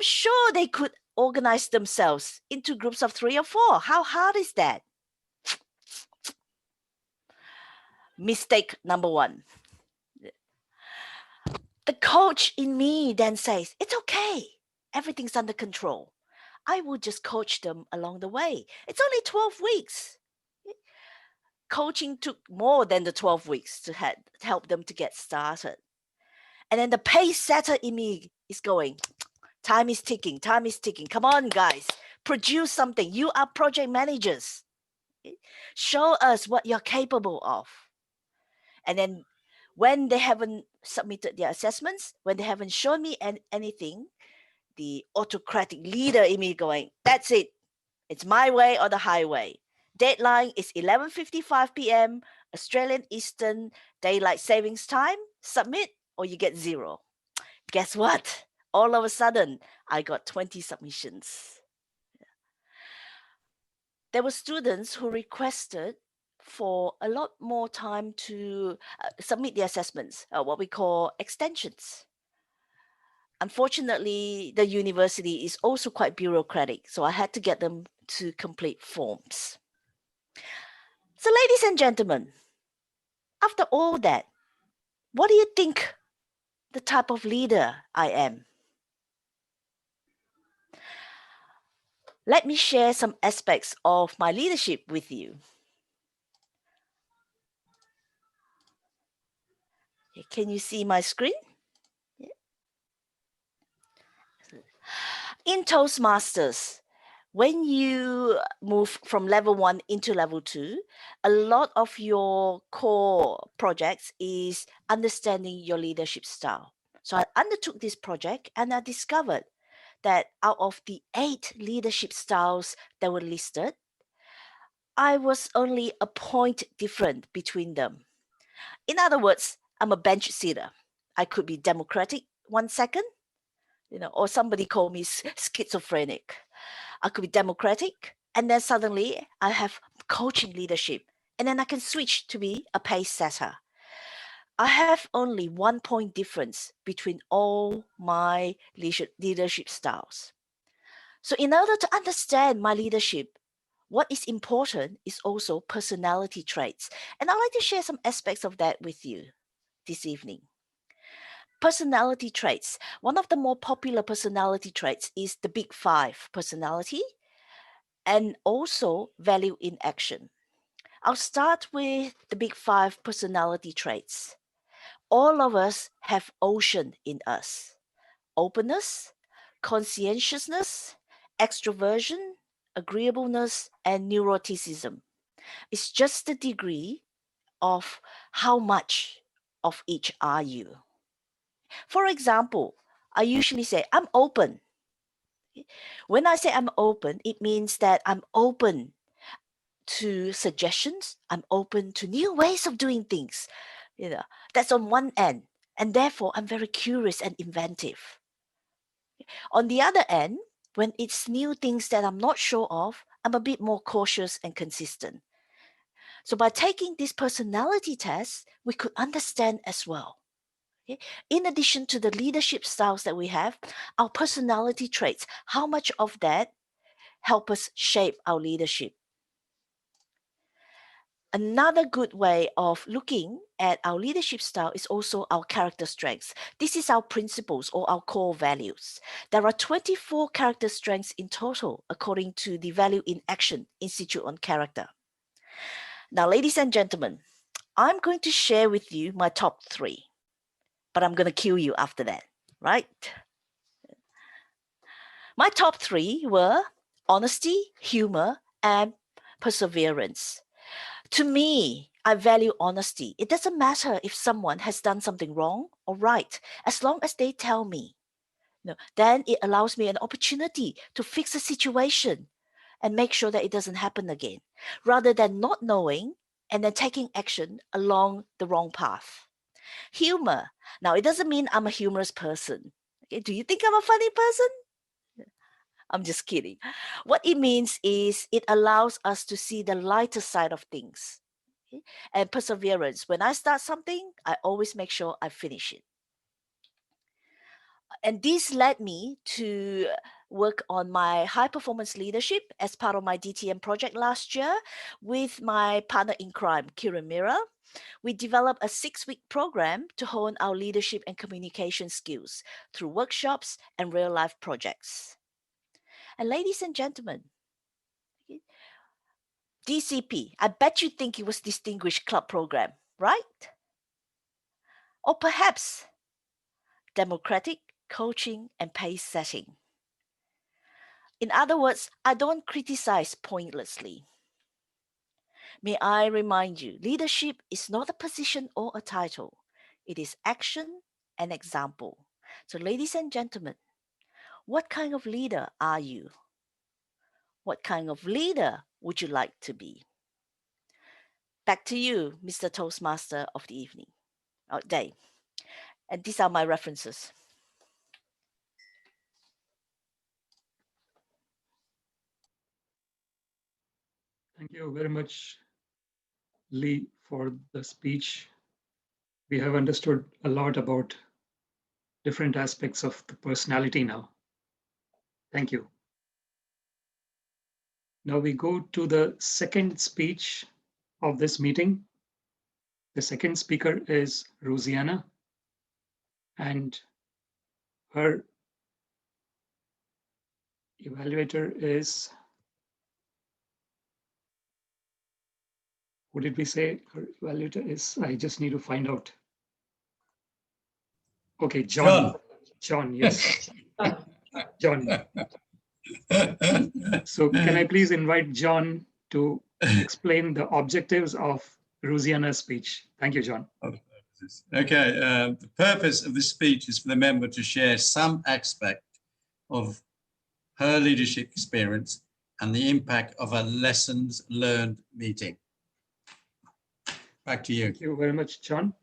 I'm sure they could organize themselves into groups of 3 or 4. How hard is that? Mistake number 1. The coach in me then says, it's okay. Everything's under control. I will just coach them along the way. It's only 12 weeks. Coaching took more than the 12 weeks to help them to get started. And then the pace setter in me is going, time is ticking, time is ticking. Come on, guys, produce something. You are project managers. Show us what you're capable of. And then when they haven't submitted their assessments, when they haven't shown me anything, the autocratic leader in me going, that's it. It's my way or the highway. Deadline is 11:55 p.m. Australian Eastern Daylight Savings Time. Submit or you get 0. Guess what? All of a sudden, I got 20 submissions. There were students who requested for a lot more time to submit the assessments, what we call extensions. Unfortunately, the university is also quite bureaucratic, so I had to get them to complete forms. So, ladies and gentlemen, after all that, what do you think the type of leader I am? Let me share some aspects of my leadership with you. Can you see my screen? In Toastmasters, when you move from level 1 into level 2, a lot of your core projects is understanding your leadership style. So I undertook this project and I discovered that out of the 8 leadership styles that were listed, I was only a point different between them. In other words, I'm a bench sitter. I could be democratic 1 second, or somebody called me schizophrenic. I could be democratic, and then suddenly I have coaching leadership, and then I can switch to be a pace setter. I have only 1 point difference between all my leadership styles. So in order to understand my leadership, what is important is also personality traits. And I'd like to share some aspects of that with you this evening. Personality traits. One of the more popular personality traits is the Big 5 personality and also value in action. I'll start with the Big 5 personality traits. All of us have ocean in us. Openness, conscientiousness, extroversion, agreeableness, and neuroticism. It's just the degree of how much of each are you. For example, I usually say, I'm open. When I say I'm open, it means that I'm open to suggestions. I'm open to new ways of doing things. That's on one end. And therefore, I'm very curious and inventive. On the other end, when it's new things that I'm not sure of, I'm a bit more cautious and consistent. So by taking this personality test, we could understand as well. Okay? In addition to the leadership styles that we have, our personality traits, how much of that help us shape our leadership? Another good way of looking at our leadership style is also our character strengths. This is our principles or our core values. There are 24 character strengths in total, according to the Value in Action Institute on Character. Now, ladies and gentlemen, I'm going to share with you my top 3, but I'm going to kill you after that, right? My top 3 were honesty, humor, and perseverance. To me, I value honesty. It doesn't matter if someone has done something wrong or right, as long as they tell me. Then it allows me an opportunity to fix the situation and make sure that it doesn't happen again, rather than not knowing and then taking action along the wrong path. Humor. Now, it doesn't mean I'm a humorous person. Okay? Do you think I'm a funny person? I'm just kidding. What it means is it allows us to see the lighter side of things. Okay? And perseverance. When I start something, I always make sure I finish it. And this led me to work on my high performance leadership as part of my DTM project last year with my partner in crime, Kiran Mira. We developed a 6-week program to hone our leadership and communication skills through workshops and real life projects. And ladies and gentlemen, DCP, I bet you think it was Distinguished Club Program, right? Or perhaps Democratic Coaching and Pace Setting. In other words, I don't criticize pointlessly. May I remind you, leadership is not a position or a title. It is action and example. So ladies and gentlemen, what kind of leader are you? What kind of leader would you like to be? Back to you, Mr. Toastmaster of the evening, or day. And these are my references. Thank you very much, Lee, for the speech. We have understood a lot about different aspects of the personality now. Thank you. Now we go to the second speech of this meeting. The second speaker is Rosianna, and her evaluator is, what did we say her evaluator is? I just need to find out. Okay, John. John, yes. John. So can I please invite John to explain the objectives of Rosianna's speech? Thank you, John. Okay, the purpose of this speech is for the member to share some aspect of her leadership experience and the impact of a lessons learned meeting. Back to you. Thank you very much, John.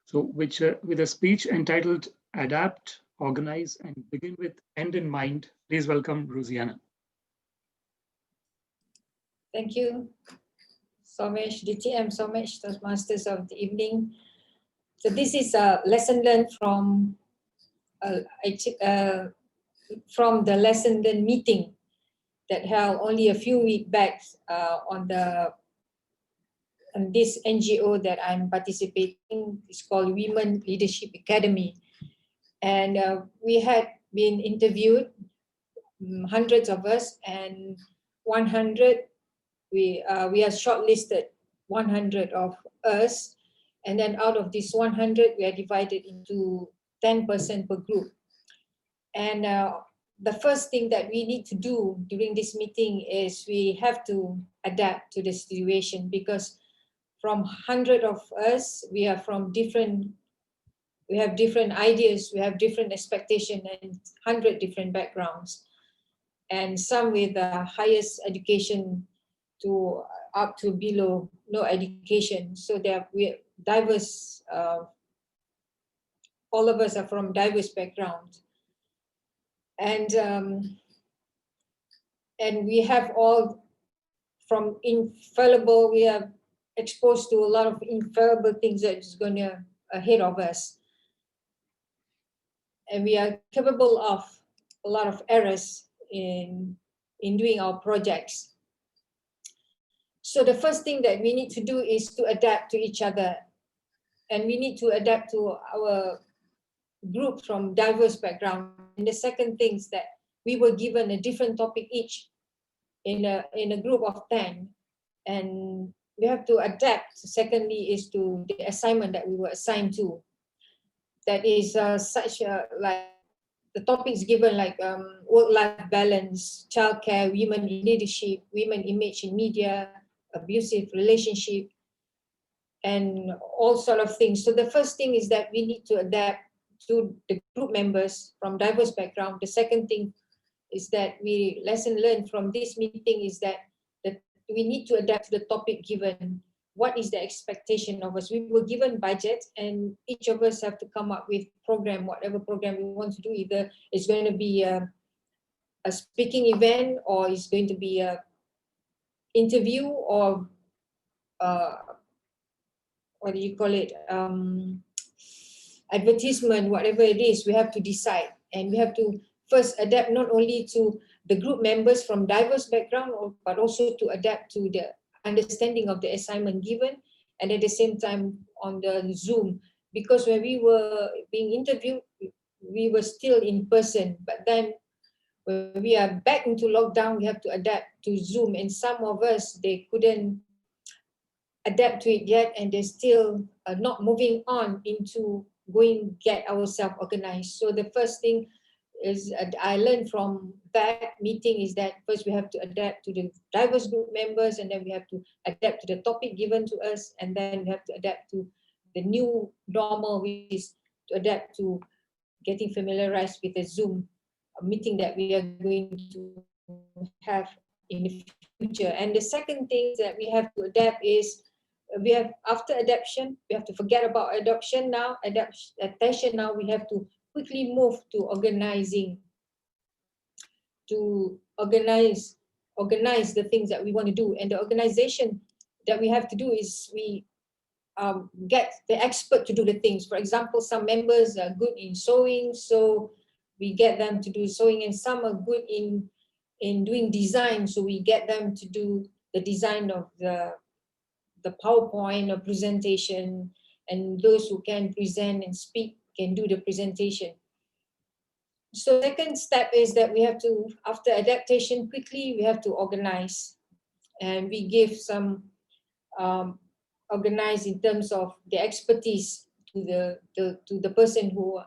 So with a speech entitled Adapt, Organize, and Begin with End in Mind, please welcome Rosianna. Thank you so much, DTM, so much, Toastmasters of the evening. So this is a lesson learned from the lesson learned meeting that held only a few weeks back on this NGO that I'm participating. It's called Women Leadership Academy. And we had been interviewed, hundreds of us, and 100, we are shortlisted, 100 of us. And then out of this 100, we are divided into 10% per group. And the first thing that we need to do during this meeting is we have to adapt to the situation, because from 100 of us, we have different ideas, we have different expectations, and 100 different backgrounds. And some with the highest education to up to below no education. So we're diverse, all of us are from diverse backgrounds. And we have all from infallible, we are exposed to a lot of infallible things that is going to ahead of us. And we are capable of a lot of errors in doing our projects. So the first thing that we need to do is to adapt to each other. And we need to adapt to our group from diverse backgrounds. And the second thing is that we were given a different topic each in a group of 10. And we have to adapt. Secondly is to the assignment that we were assigned to. That is like the topics given like work-life balance, childcare, women in leadership, women image in media, abusive relationship, and all sort of things. So the first thing is that we need to adapt to the group members from diverse background. The second thing is that lesson learned from this meeting is that we need to adapt to the topic given. What is the expectation of us? We were given budget, and each of us have to come up with program, whatever program we want to do. Either it's going to be a speaking event, or it's going to be a interview, or what do you call it? advertisement, whatever it is, we have to decide. And we have to first adapt not only to the group members from diverse background, but also to adapt to the understanding of the assignment given, and at the same time on the Zoom. Because when we were being interviewed, we were still in person, but then when we are back into lockdown, we have to adapt to Zoom, and some of us, they couldn't adapt to it yet, and they're still not moving on into going get ourselves organized. So the first thing is I learned from that meeting is that first we have to adapt to the diverse group members, and then we have to adapt to the topic given to us, and then we have to adapt to the new normal, which is to adapt to getting familiarized with the Zoom meeting that we are going to have in the future. And the second thing that we have to adapt is we have, after adaptation, we have to forget about adoption now, adaptation now, we have to quickly move to organizing, to organize the things that we want to do. And the organization that we have to do is we get the expert to do the things. For example, some members are good in sewing, so we get them to do sewing, and some are good in doing design, so we get them to do the design of the PowerPoint or presentation, and those who can present and speak can do the presentation. So second step is that we have to, after adaptation, quickly we have to organize, and we give some organize in terms of the expertise to the person who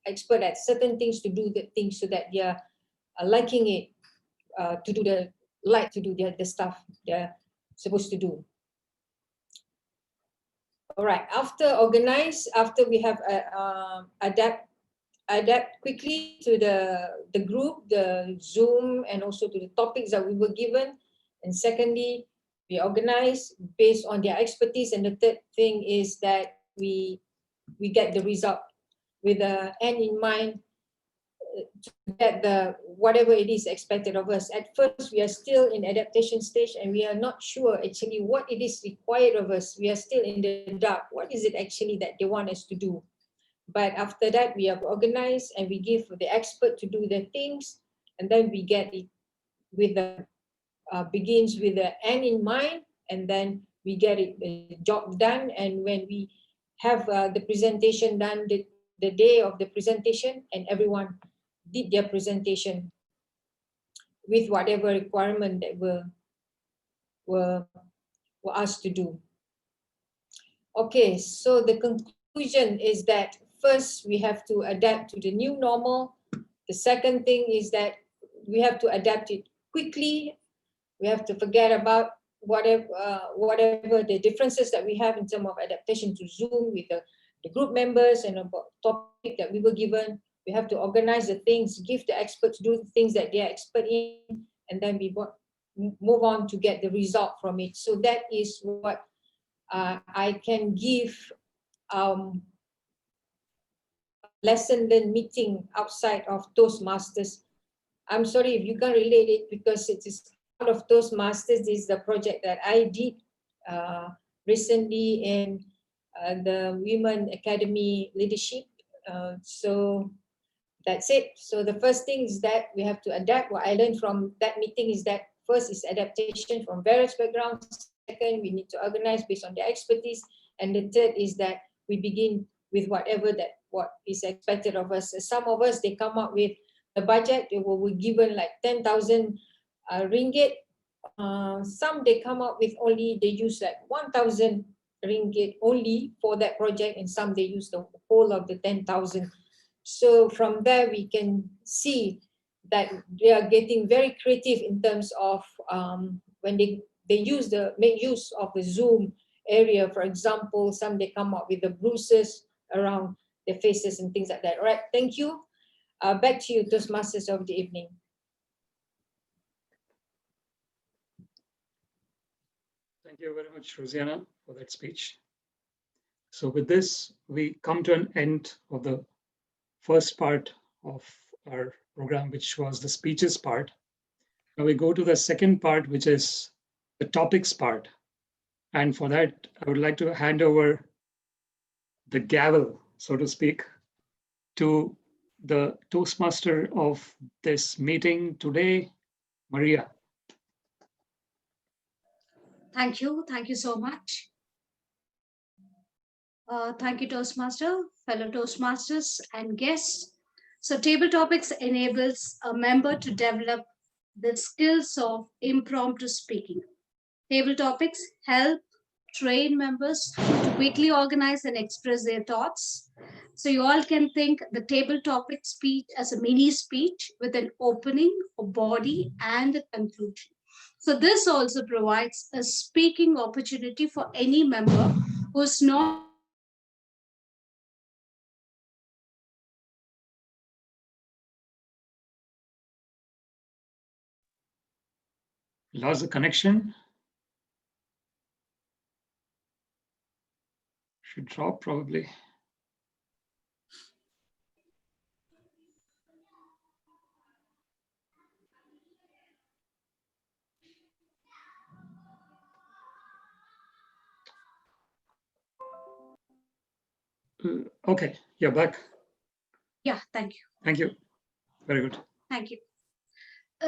expert at certain things to do the things, so that they are liking it, to do the stuff they're supposed to do. All right, after organize, after we have adapt quickly to the group, the Zoom, and also to the topics that we were given. And secondly, we organize based on their expertise. And the third thing is that we get the result with the end in mind, to get the whatever it is expected of us. At first, we are still in adaptation stage, and we are not sure actually what it is required of us. We are still in the dark. What is it actually that they want us to do? But after that, we have organized, and we give the expert to do the things, and then we get it with the begins with the end in mind, and then we get it the job done. And when we have the presentation done, the day of the presentation, and everyone did their presentation with whatever requirement that were asked to do. Okay, so the conclusion is that first we have to adapt to the new normal. The second thing is that we have to adapt it quickly. We have to forget about whatever the differences that we have in terms of adaptation to Zoom with the group members and about topic that we were given. We have to organize the things, give the experts to do the things that they are expert in, and then we move on to get the result from it. So that is what I can give lesson learned meeting outside of Toastmasters. I'm sorry if you can't relate it, because it is out of Toastmasters. This is the project that I did recently in the Women Academy Leadership. So that's it. So the first thing is that we have to adapt. What I learned from that meeting is that first is adaptation from various backgrounds. Second, we need to organize based on their expertise. And the third is that we begin with whatever what is expected of us. Some of us, they come up with the budget, they were given like 10,000 ringgit. Some they come up with only, they use like 1,000 ringgit only for that project, and some they use the whole of the 10,000. So from there we can see that they are getting very creative in terms of when they make use of the Zoom area. For example, some they come up with the bruises around their faces and things like that. All right, thank you. Back to you, Toastmasters of the evening. Thank you very much, Rosiana, for that speech. So with this, we come to an end of the first part of our program, which was the speeches part. Now we go to the second part, which is the topics part. And for that, I would like to hand over the gavel so to speak, to the Toastmaster of this meeting today, Maria. Thank you. Thank you so much. Thank you, Toastmaster, fellow Toastmasters and guests. So Table Topics enables a member to develop the skills of impromptu speaking. Table Topics help train members to quickly organize and express their thoughts. So you all can think the table topic speech as a mini speech with an opening, a body, and a conclusion. So this also provides a speaking opportunity for any member who's not Lost the connection. Should drop probably. Okay, you're back. Yeah, thank you. Thank you. Very good. Thank you.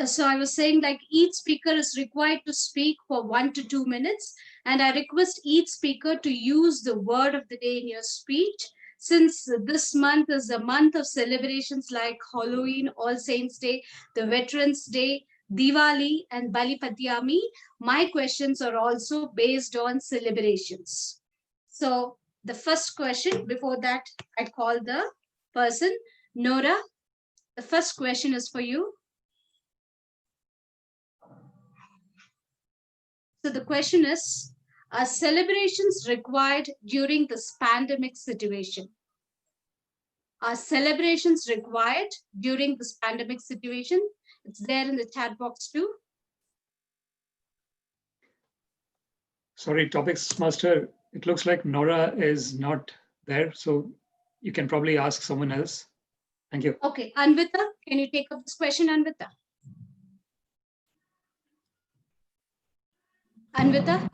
So I was saying, like, each speaker is required to speak for 1 to 2 minutes, and I request each speaker to use the word of the day in your speech. Since this month is a month of celebrations like Halloween, All Saints Day, the Veterans Day, Diwali, and Bali Patyami, my questions are also based on celebrations. So the first question, before that, I call the person, Nora. The first question is for you. So the question is, are celebrations required during this pandemic situation? Are celebrations required during this pandemic situation? It's there in the chat box too. Sorry, Topics Master, it looks like Nora is not there, so you can probably ask someone else. Thank you. Okay, Anvita, can you take up this question, Anvita? Anvita?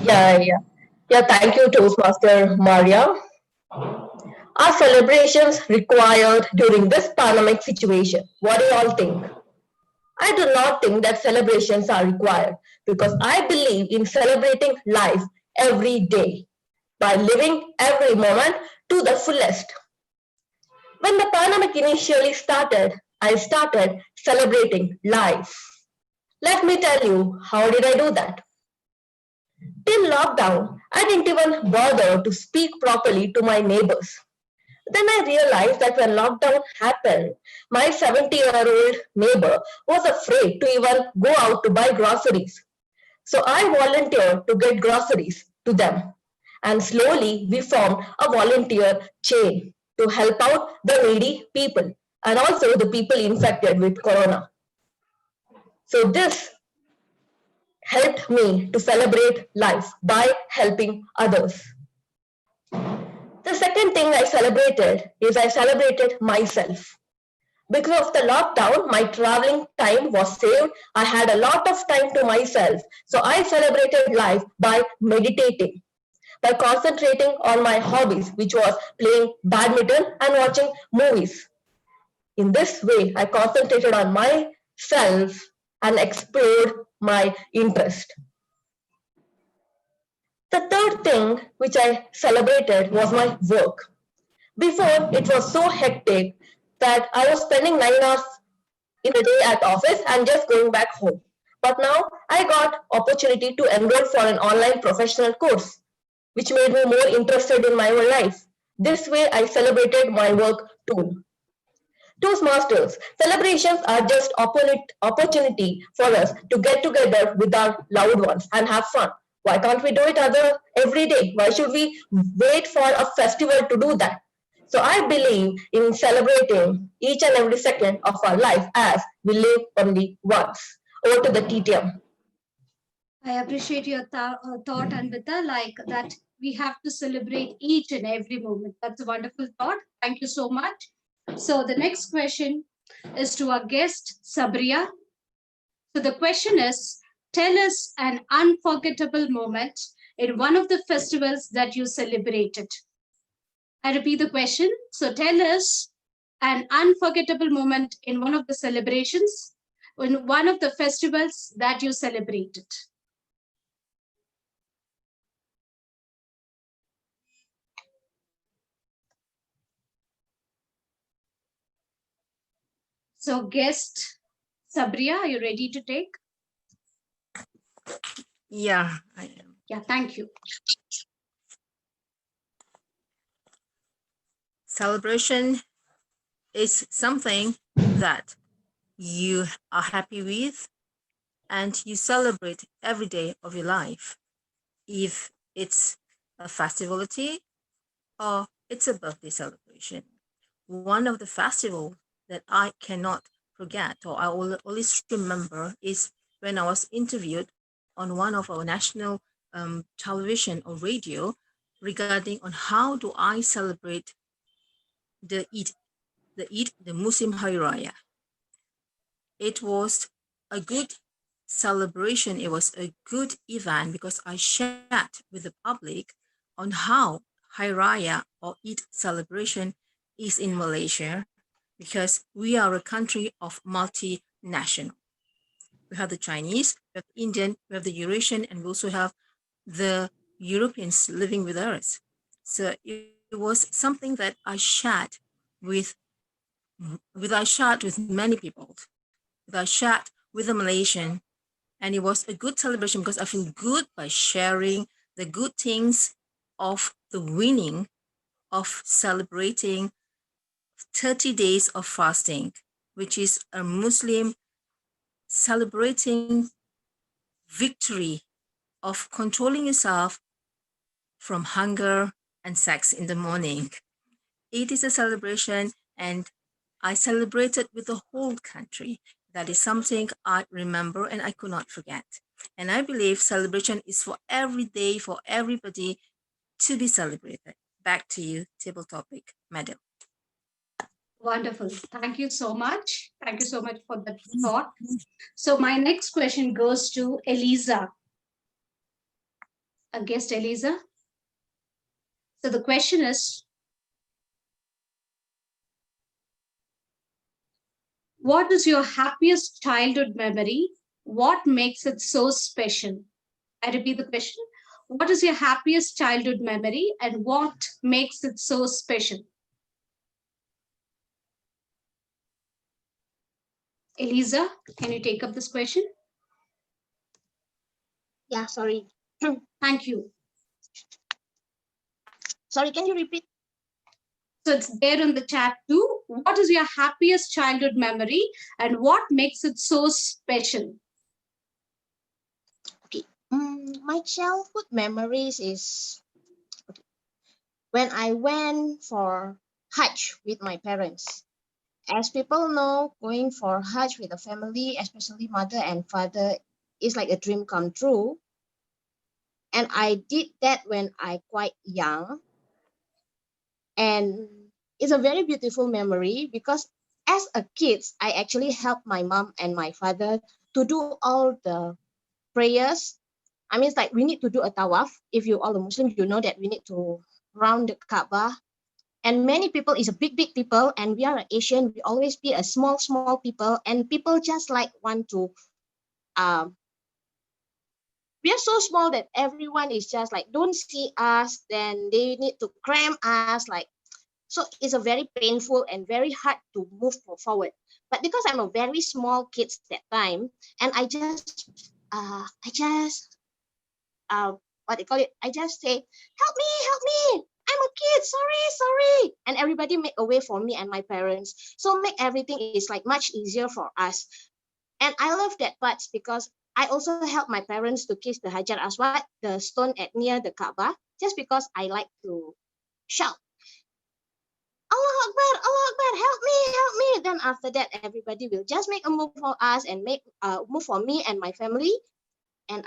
Yeah, thank you, Toastmaster Maria. Are celebrations required during this pandemic situation? What do you all think? I do not think that celebrations are required because I believe in celebrating life every day by living every moment to the fullest. When the pandemic initially started, I started celebrating life. Let me tell you, how did I do that? Till lockdown, I didn't even bother to speak properly to my neighbors. Then I realized that when lockdown happened, my 70-year-old neighbor was afraid to even go out to buy groceries. So I volunteered to get groceries to them. And slowly we formed a volunteer chain to help out the needy people and also the people infected with corona. So this helped me to celebrate life by helping others. The second thing I celebrated is I celebrated myself. Because of the lockdown, my traveling time was saved. I had a lot of time to myself. So I celebrated life by meditating, by concentrating on my hobbies, which was playing badminton and watching movies. In this way, I concentrated on myself and explored my interest. The third thing which I celebrated was my work. Before, it was so hectic that I was spending 9 hours in a day at office and just going back home. But now I got opportunity to enroll for an online professional course, which made me more interested in my own life. This way, I celebrated my work too. Toastmasters, celebrations are just opportunity for us to get together with our loved ones and have fun. Why can't we do it every day? Why should we wait for a festival to do that? So I believe in celebrating each and every second of our life as we live only once. Over to the TTM. I appreciate your thought, Anvita, like that we have to celebrate each and every moment. That's a wonderful thought. Thank you so much. So the next question is to our guest, Sabria. So the question is, tell us an unforgettable moment in one of the festivals that you celebrated. I repeat the question. So tell us an unforgettable moment in one of the celebrations, in one of the festivals that you celebrated. So guest Sabria, are you ready to take? Yeah, I am. Yeah, thank you. Celebration is something that you are happy with and you celebrate every day of your life. If it's a festivality or it's a birthday celebration. One of the festivals that I cannot forget or I will always remember is when I was interviewed on one of our national television or radio regarding on how do I celebrate the Eid, the Muslim Hari Raya. It was a good celebration. It was a good event because I shared with the public on how Hari Raya or Eid celebration is in Malaysia because we are a country of multinational. We have the Chinese, we have the Indian, we have the Eurasian, and we also have the Europeans living with us. So it was something that I shared with many people. I shared with a Malaysian, and it was a good celebration because I feel good by sharing the good things of the winning of celebrating 30 days of fasting, which is a Muslim celebrating victory of controlling yourself from hunger and sex in the morning. It is a celebration, and I celebrated with the whole country. That is something I remember and I could not forget. And I believe celebration is for every day, for everybody to be celebrated. Back to you, table topic, madam. Wonderful. Thank you so much. Thank you so much for that thought. So my next question goes to Eliza. A guest, Eliza. So the question is, what is your happiest childhood memory? What makes it so special? I repeat the question. What is your happiest childhood memory and what makes it so special? Eliza, can you take up this question? Yeah, sorry. Thank you. Sorry, can you repeat? So it's there in the chat too. What is your happiest childhood memory and what makes it so special? Okay. My childhood memories is when I went for Hajj with my parents. As people know, going for Hajj with a family, especially mother and father, is like a dream come true. And I did that when I quite young. And it's a very beautiful memory because as a kid, I actually helped my mom and my father to do all the prayers. I mean, it's like we need to do a tawaf. If you are a Muslim, you know that we need to round the Kaaba. And many people is a big people, and we are Asian. We always be a small people, and people just like want to. We are so small that everyone is just like don't see us. Then they need to cram us like. So it's a very painful and very hard to move forward. But because I'm a very small kid that time, and I just what they call it, I just say, help me, I'm a kid, sorry. And everybody make a way for me and my parents. So make everything is like much easier for us. And I love that part because I also help my parents to kiss the Hajar Aswad, the stone at near the Kaaba, just because I like to shout, Allah Akbar, help me. Then after that, everybody will just make a move for us and make a move for me and my family. And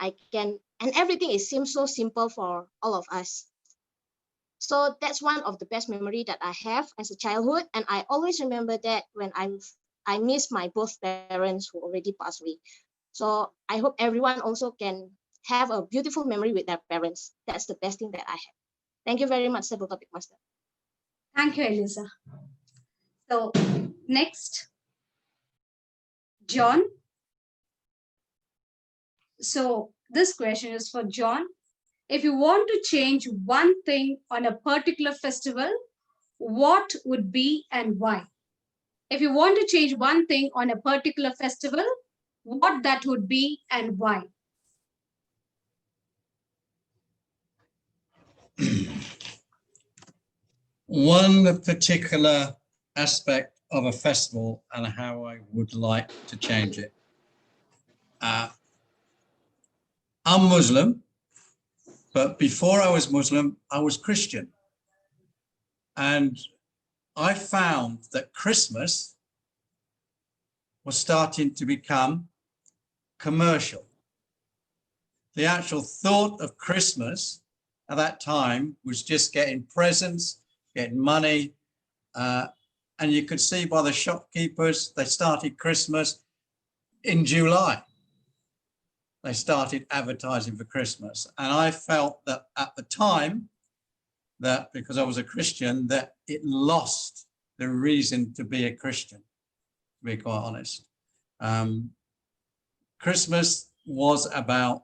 everything is seems so simple for all of us. So that's one of the best memory that I have as a childhood. And I always remember that when I miss my both parents who already passed away. So I hope everyone also can have a beautiful memory with their parents. That's the best thing that I have. Thank you very much, Table Topic Master. Thank you, Eliza. So next, John. So this question is for John. If you want to change one thing on a particular festival, what would be and why? If you want to change one thing on a particular festival, what that would be and why? One particular aspect of a festival and how I would like to change it. I'm Muslim, but before I was Muslim, I was Christian. And I found that Christmas was starting to become commercial. The actual thought of Christmas at that time was just getting presents, getting money, and you could see by the shopkeepers, they started Christmas in July. They started advertising for Christmas. And I felt that at the time, that because I was a Christian, that it lost the reason to be a Christian, to be quite honest. Christmas was about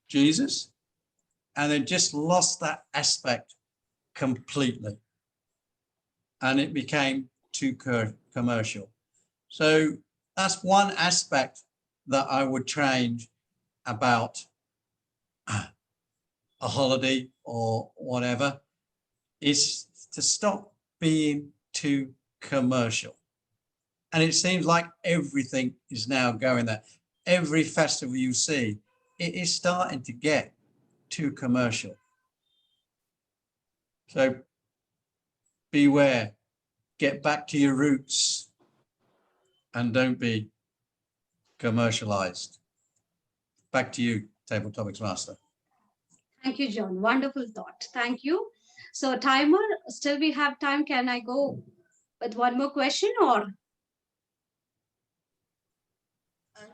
Jesus, and they just lost that aspect completely. And it became too commercial. So that's one aspect that I would change about a holiday or whatever, is to stop being too commercial. And it seems like everything is now going there. Every festival you see, it is starting to get too commercial. So beware, get back to your roots and don't be commercialized. Back to you, Table Topics Master. Thank you, John. Wonderful thought. Thank you. So timer, still we have time. Can I go with one more question or?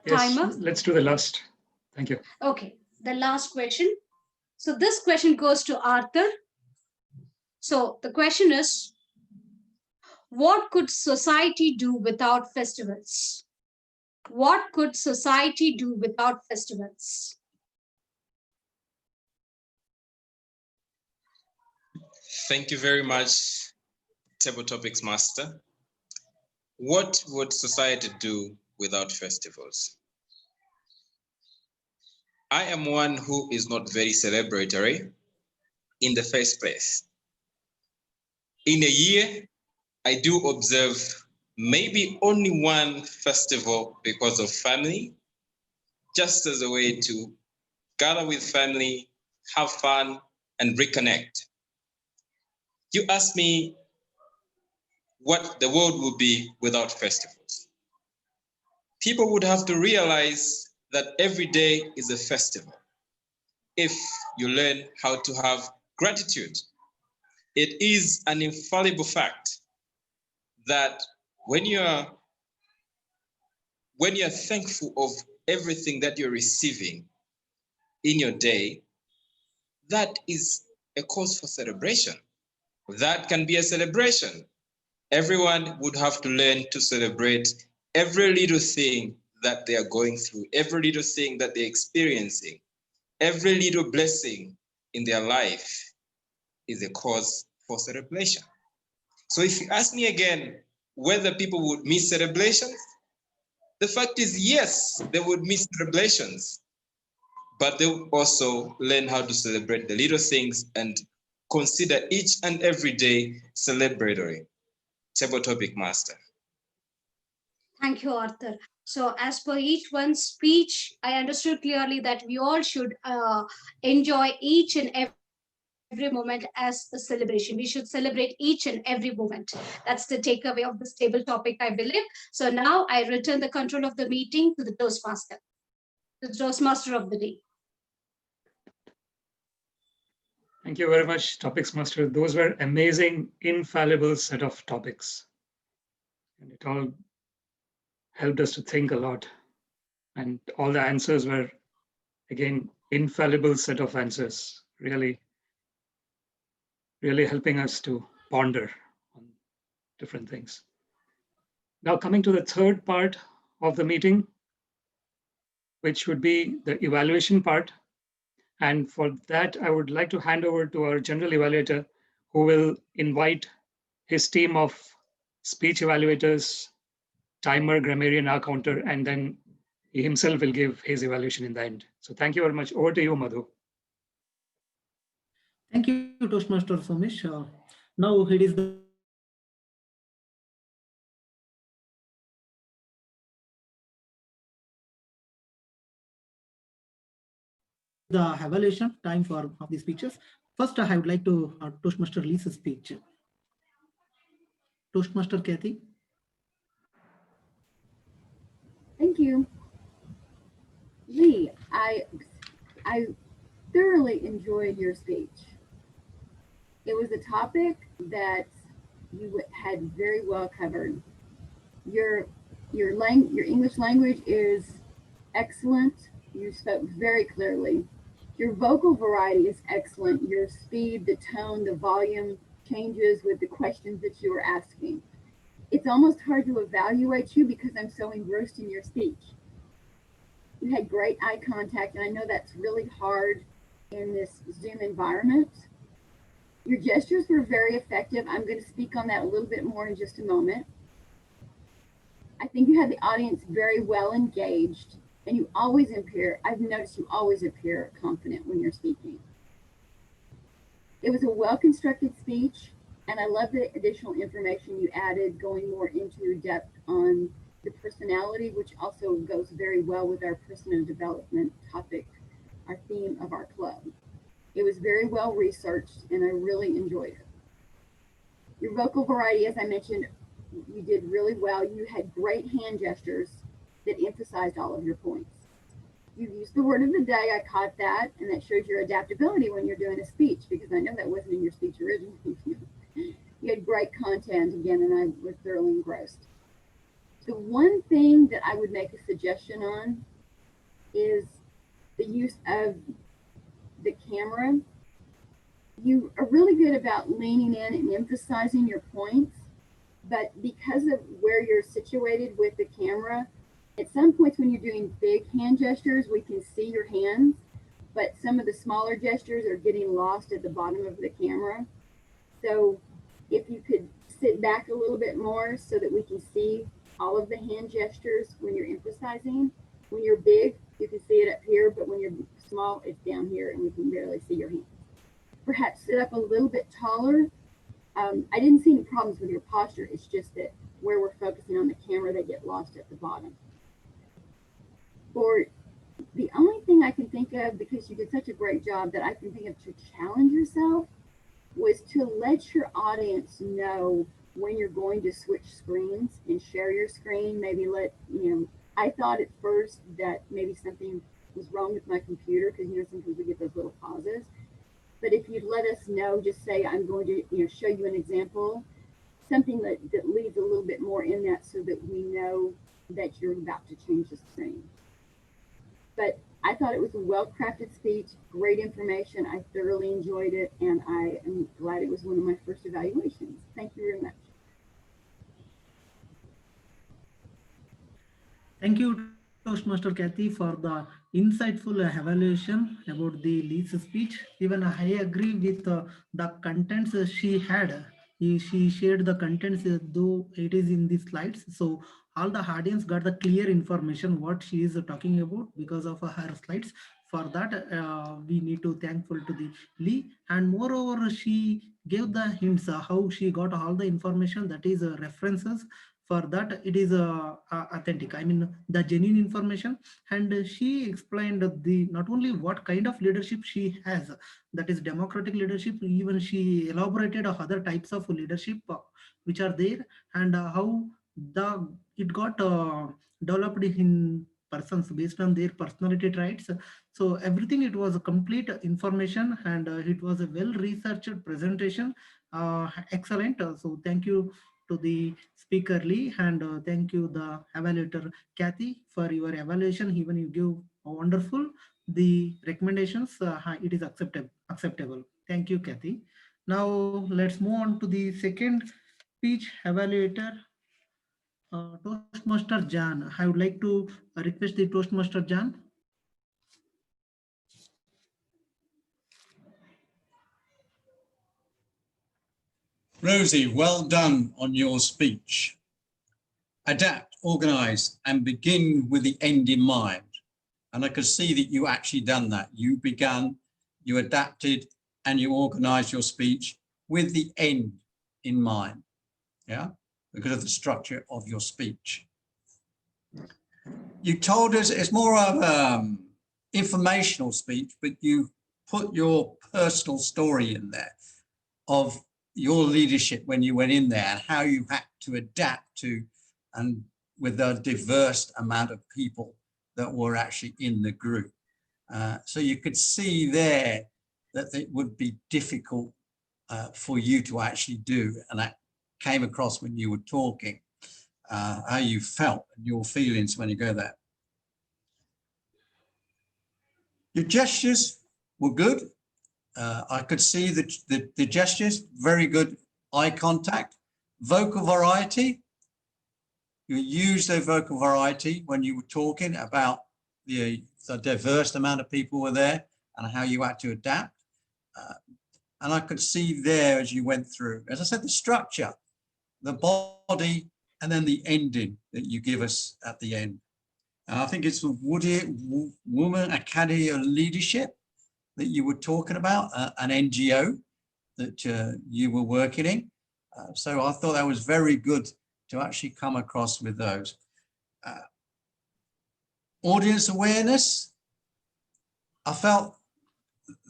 Yes, Timer? let's do the last. Thank you. Okay, the last question. So this question goes to Arthur. So the question is, what could society do without festivals? What could society do without festivals? Thank you very much, Table Topics Master. What would society do without festivals? I am one who is not very celebratory in the first place. In a year, I do observe maybe only one festival because of family, just as a way to gather with family, have fun, and reconnect. You asked me what the world would be without festivals. People would have to realize that every day is a festival. If you learn how to have gratitude, it is an infallible fact that when you're thankful of everything that you're receiving in your day, that is a cause for celebration. That can be a celebration. Everyone would have to learn to celebrate every little thing that they are going through, every little thing that they're experiencing, every little blessing in their life is a cause for celebration. So if you ask me again whether people would miss celebrations, the fact is, yes, they would miss celebrations, but they would also learn how to celebrate the little things and consider each and every day celebratory. Table Topic Master. Thank you, Arthur. So as per each one's speech, I understood clearly that we all should enjoy each and every moment as a celebration. We should celebrate each and every moment. That's the takeaway of this table topic, I believe. So now I return the control of the meeting to the Toastmaster, the Toastmaster of the day. Thank you very much, Topics Master. Those were amazing, infallible set of topics. And it all helped us to think a lot. And all the answers were, again, infallible set of answers. Really really helping us to ponder on different things. Now, coming to the third part of the meeting, which would be the evaluation part. And for that, I would like to hand over to our general evaluator, who will invite his team of speech evaluators, timer, grammarian, R counter, and then he himself will give his evaluation in the end. So thank you very much. Over to you, Madhu. Thank you, Toastmaster Somesh. Now it is the time for the evaluation time for of the speeches. First, I would like to Toastmaster Lee's speech. Toastmaster Kathy. Thank you. Lee, I thoroughly enjoyed your speech. It was a topic that you had very well covered. Your your English language is excellent. You spoke very clearly. Your vocal variety is excellent. Your speed, the tone, the volume changes with the questions that you were asking. It's almost hard to evaluate you because I'm so engrossed in your speech. You had great eye contact, and I know that's really hard in this Zoom environment. Your gestures were very effective. I'm going to speak on that a little bit more in just a moment. I think you had the audience very well engaged, and you always appear, I've noticed you always appear confident when you're speaking. It was a well-constructed speech, and I love the additional information you added, going more into depth on the personality, which also goes very well with our personal development topic, our theme of our club. It was very well researched, and I really enjoyed it. Your vocal variety, as I mentioned, you did really well. You had great hand gestures that emphasized all of your points. You used the word of the day, I caught that, and that shows your adaptability when you're doing a speech, because I know that wasn't in your speech originally. You had great content again, and I was thoroughly engrossed. The one thing that I would make a suggestion on is the use of the camera. You are really good about leaning in and emphasizing your points, but because of where you're situated with the camera, at some points when you're doing big hand gestures, we can see your hands, but some of the smaller gestures are getting lost at the bottom of the camera. So if you could sit back a little bit more so that we can see all of the hand gestures when you're emphasizing. When you're big, you can see it up here, but when you're small, it's down here and we can barely see your hands. Perhaps sit up a little bit taller. I didn't see any problems with your posture. It's just that where we're focusing on the camera, they get lost at the bottom. For the only thing I can think of, because you did such a great job, that I can think of to challenge yourself was to let your audience know when you're going to switch screens and share your screen. Maybe I thought at first that maybe something was wrong with my computer, because sometimes we get those little pauses. But if you'd let us know, just say, I'm going to show you an example, something that leads a little bit more in that, so that we know that you're about to change the screen. But I thought it was a well-crafted speech, great information. I thoroughly enjoyed it, and I am glad it was one of my first evaluations. Thank you very much. Thank you, Toastmaster Kathy, for the insightful evaluation about the Lee's speech. Even I agree with the contents she had. She shared the contents, though it is in the slides. So all the audience got the clear information what she is talking about because of her slides. For that, we need to thankful to the Lee. And moreover, she gave the hints how she got all the information, that is references. For that, it is authentic, I mean the genuine information. And she explained the not only what kind of leadership she has, that is democratic leadership, even she elaborated other types of leadership which are there, and how it got developed in persons based on their personality traits. So everything, it was a complete information, and it was a well researched presentation. Excellent. So thank you to the speaker Lee, and thank you the evaluator Kathy for your evaluation. Even you give wonderful the recommendations. It is acceptable. Thank you, Kathy. Now let's move on to the second speech evaluator, Toastmaster Jan. I would like to request the Toastmaster Jan. Rosie, well done on your speech. Adapt, organize, and begin with the end in mind. And I could see that you actually done that. You began, you adapted, and you organized your speech with the end in mind, yeah, because of the structure of your speech. You told us it's more of informational speech, but you put your personal story in there of your leadership when you went in there and how you had to adapt to, and with a diverse amount of people that were actually in the group. So you could see there that it would be difficult for you to actually do, and that came across when you were talking, how you felt and your feelings when you go there. Your gestures were good. I could see the gestures, very good eye contact. Vocal variety, you used a vocal variety when you were talking about the diverse amount of people were there and how you had to adapt. And I could see there as you went through, as I said, the structure, the body, and then the ending that you give us at the end. And I think it's the Women Academy of Leadership that you were talking about, an NGO that you were working in. So I thought that was very good to actually come across with those. Audience awareness. I felt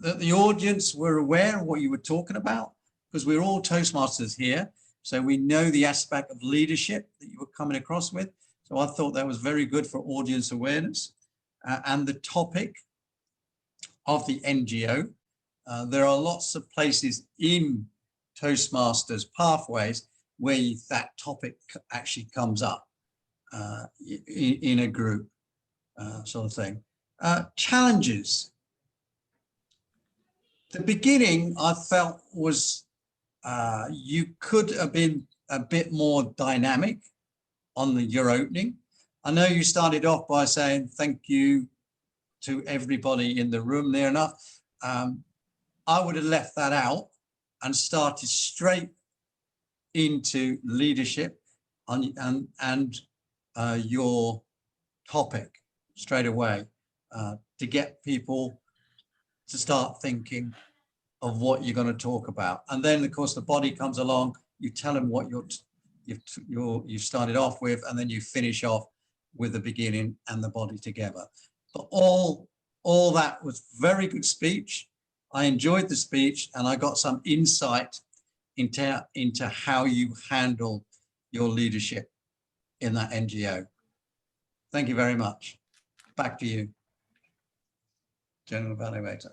that the audience were aware of what you were talking about, because we're all Toastmasters here. So we know the aspect of leadership that you were coming across with. So I thought that was very good for audience awareness. And the topic of the NGO. There are lots of places in Toastmasters pathways where that topic actually comes up in a group sort of thing. Challenges. The beginning I felt was you could have been a bit more dynamic on your opening. I know you started off by saying thank you to everybody in the room there enough. I would have left that out and started straight into leadership and your topic straight away to get people to start thinking of what you're going to talk about. And then, of course, the body comes along. You tell them what you've started off with, and then you finish off with the beginning and the body together. But all that was very good speech. I enjoyed the speech, and I got some insight into how you handle your leadership in that NGO. Thank you very much. Back to you, General Evaluator.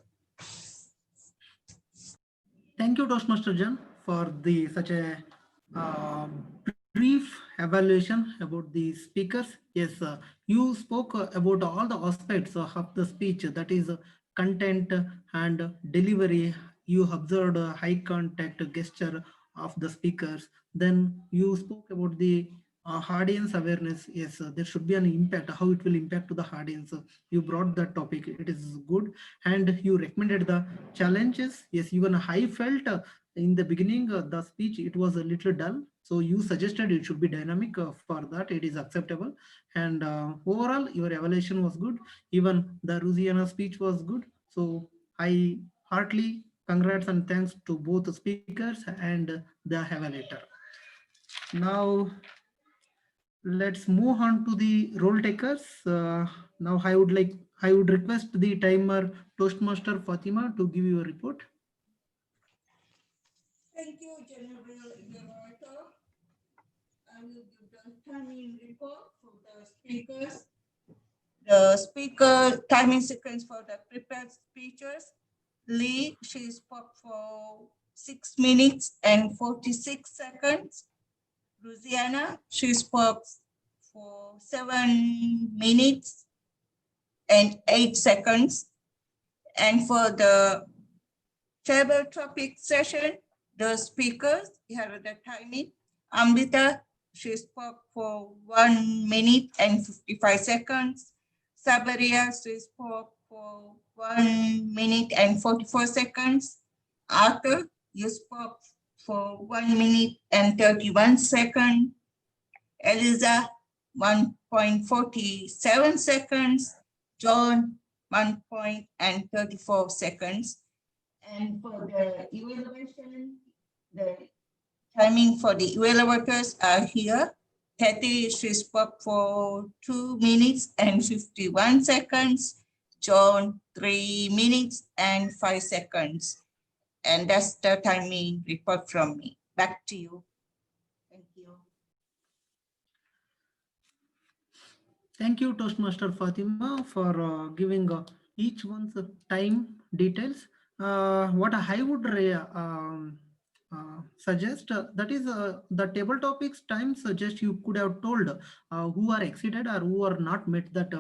Thank you, Toastmaster Jan, for such a brief evaluation about the speakers. Yes, you spoke about all the aspects of the speech, that is content and delivery. You observed high contact gesture of the speakers. Then you spoke about the audience awareness. Yes, there should be an impact, how it will impact to the audience. You brought that topic, it is good. And you recommended the challenges. Yes, even I felt in the beginning the speech, it was a little dull. So you suggested it should be dynamic. For that, it is acceptable. And overall, your evaluation was good. Even the Rusiana speech was good. So I heartily congrats and thanks to both the speakers and the evaluator. Now, let's move on to the role takers. Now I would request the timer Toastmaster Fatima to give you a report. Thank you, General Evaluator. I will give the timing report for the speakers. The speaker timing sequence for the prepared speeches. Lee, she spoke for 6 minutes and 46 seconds. Luciana, she spoke for 7 minutes and 8 seconds. And for the table topic session, The speakers, here are the timing. Amrita, she spoke for 1 minute and 55 seconds. Sabaria, she spoke for 1 minute and 44 seconds. Arthur, you spoke for 1 minute and 31 seconds. Eliza, 1.47 seconds. John, 1.34 seconds. And for the evaluation, the timing for the evaluators are here. Kathy, she spoke for 2 minutes and 51 seconds. John, 3 minutes and 5 seconds. And that's the timing report from me. Back to you. Thank you. Thank you, Toastmaster Fatima, for giving each one's time details. What I would suggest that is the table topics time suggest you could have told who are exceeded or who are not met that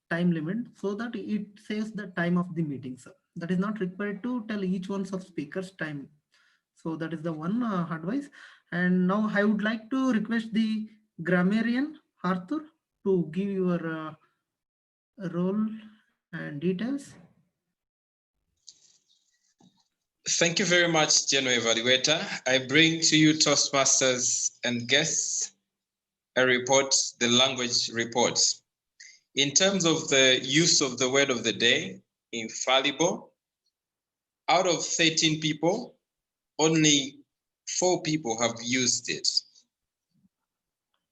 time limit, so that it saves the time of the meetings. That is not required to tell each one's of speakers time. So that is the one advice. And now I would like to request the grammarian Arthur to give your role and details. Thank you very much, General Evaluator. I bring to you Toastmasters and guests a report, the language report. In terms of the use of the word of the day, infallible, out of 13 people, only 4 people have used it.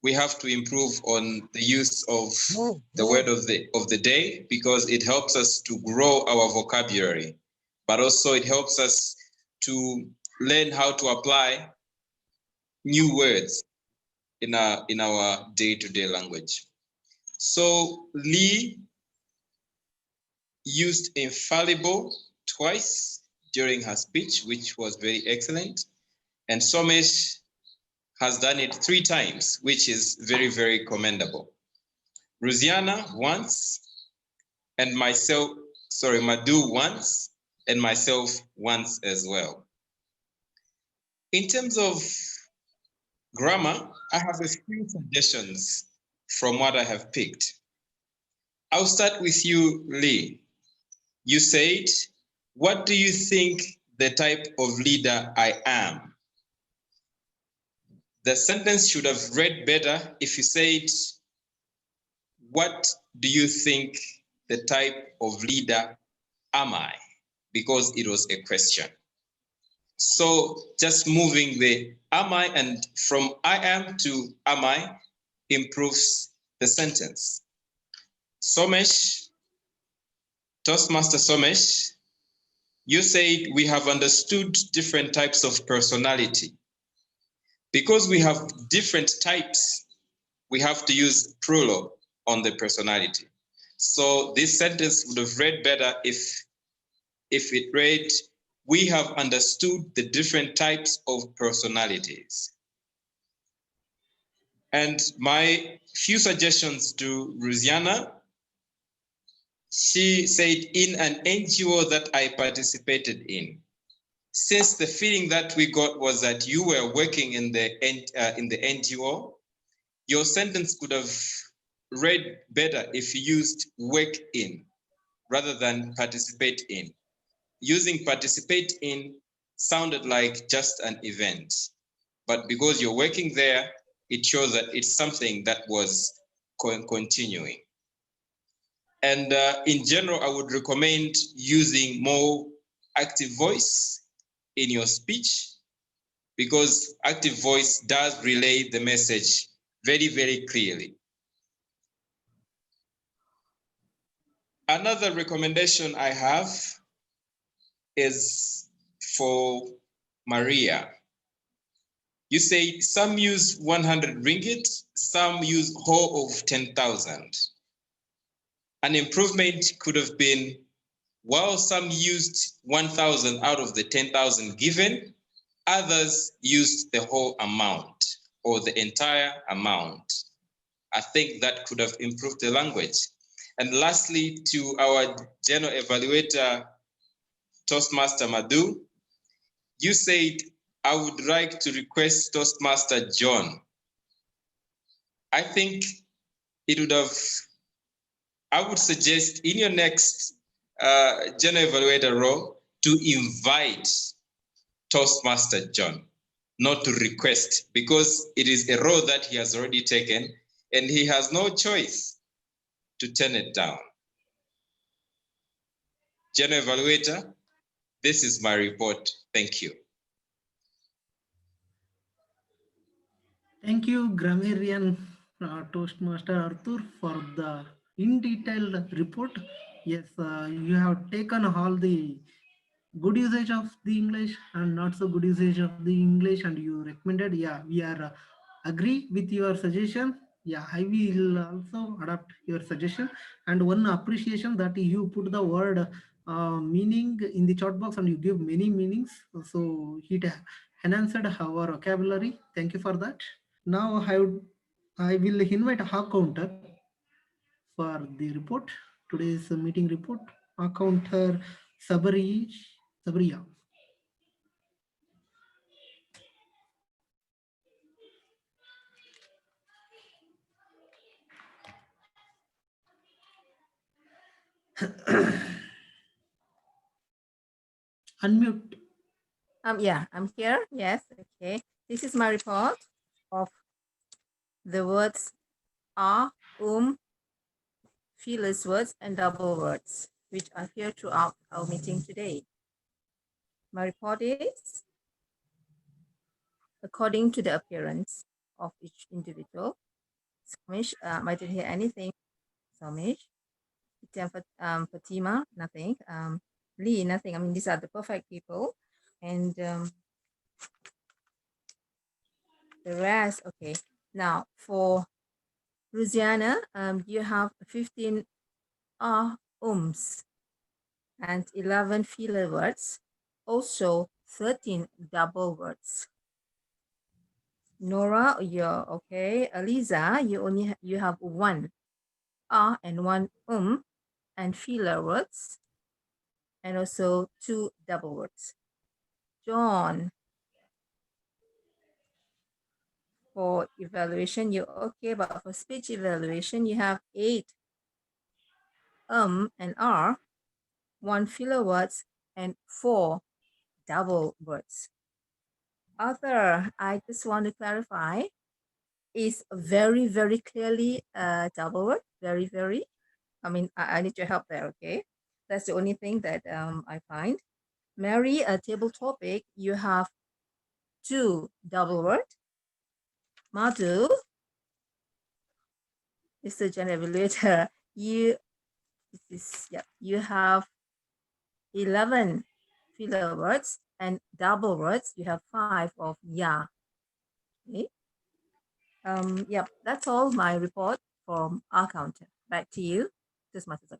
We have to improve on the use of the word of the day, because it helps us to grow our vocabulary, but also it helps us to learn how to apply new words in our day-to-day language. So Lee used infallible twice during her speech, which was very excellent. And Somesh has done it 3 times, which is very, very commendable. Ruziana once, and myself, sorry, Madhu once, and myself once as well. In terms of grammar, I have a few suggestions from what I have picked. I'll start with you, Lee. You said, what do you think the type of leader I am? The sentence should have read better if you said, what do you think the type of leader am I? Because it was a question. So just moving the am I and from I am to am I improves the sentence. Somesh, Toastmaster Somesh, you said we have understood different types of personality. Because we have different types, we have to use plural on the personality. So this sentence would have read better if it read, we have understood the different types of personalities. And my few suggestions to Ruziana, she said, in an NGO that I participated in. Since the feeling that we got was that you were working in the NGO, your sentence could have read better if you used work in rather than participate in. Using participate in sounded like just an event, but because you're working there, it shows that it's something that was continuing. And in general, I would recommend using more active voice in your speech, because active voice does relay the message very, very clearly. Another recommendation I have is for Maria. You say some use 100 ringgit, some use whole of 10,000. An improvement could have been, while some used 1,000 out of the 10,000 given, others used the whole amount or the entire amount. I think that could have improved the language. And lastly, to our general evaluator, Toastmaster Madhu, you said I would like to request Toastmaster John. I think it would have, I would suggest in your next general evaluator role to invite Toastmaster John, not to request, because it is a role that he has already taken and he has no choice to turn it down. General evaluator, this is my report. Thank you. Thank you, grammarian Toastmaster Arthur, for the in-detailed report. Yes, you have taken all the good usage of the English and not so good usage of the English, and you recommended. Yeah, we are agree with your suggestion. Yeah, I will also adapt your suggestion. And one appreciation that you put the word meaning in the chat box and you give many meanings. So it enhanced our vocabulary. Thank you for that. Now I will invite a counter for the report. Today's meeting report. A counter Sabriya. Unmute. Yeah, I'm here. Yes, okay. This is my report of the words are, feelers words, and double words, which are here throughout our meeting today. My report is, according to the appearance of each individual, Somish, I didn't hear anything. Somish, Fatima, nothing. Lee, nothing. I mean, these are the perfect people. And the rest, okay. Now, for Ruziana, you have 15 ums and 11 filler words, also 13 double words. Nora, you're okay. Aliza, you have one and one and filler words, and also 2 double words. John, for evaluation, you're okay, but for speech evaluation, you have 8 and R, 1 filler words, and 4 double words. Arthur, I just want to clarify, is very, very clearly a double word, very, very. I mean, I need your help there, okay? That's the only thing that I find. Mary, a table topic, you have 2 double word. Madhu, Mr. General Evaluator, you have 11 filler words and double words. You have 5 of yeah. Okay. Yep, that's all my report from our counter. Back to you, this much is up.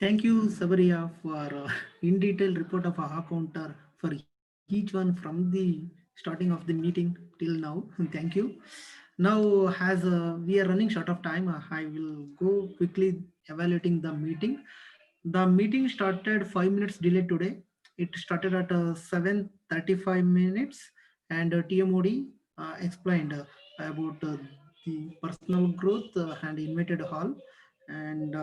Thank you, Sabriya, for in-detail report of AHA counter for each one from the starting of the meeting till now. Thank you. Now, as we are running short of time, I will go quickly evaluating the meeting. The meeting started 5 minutes delayed today. It started at 7:35 minutes, and TMOD explained about the personal growth and invited hall, and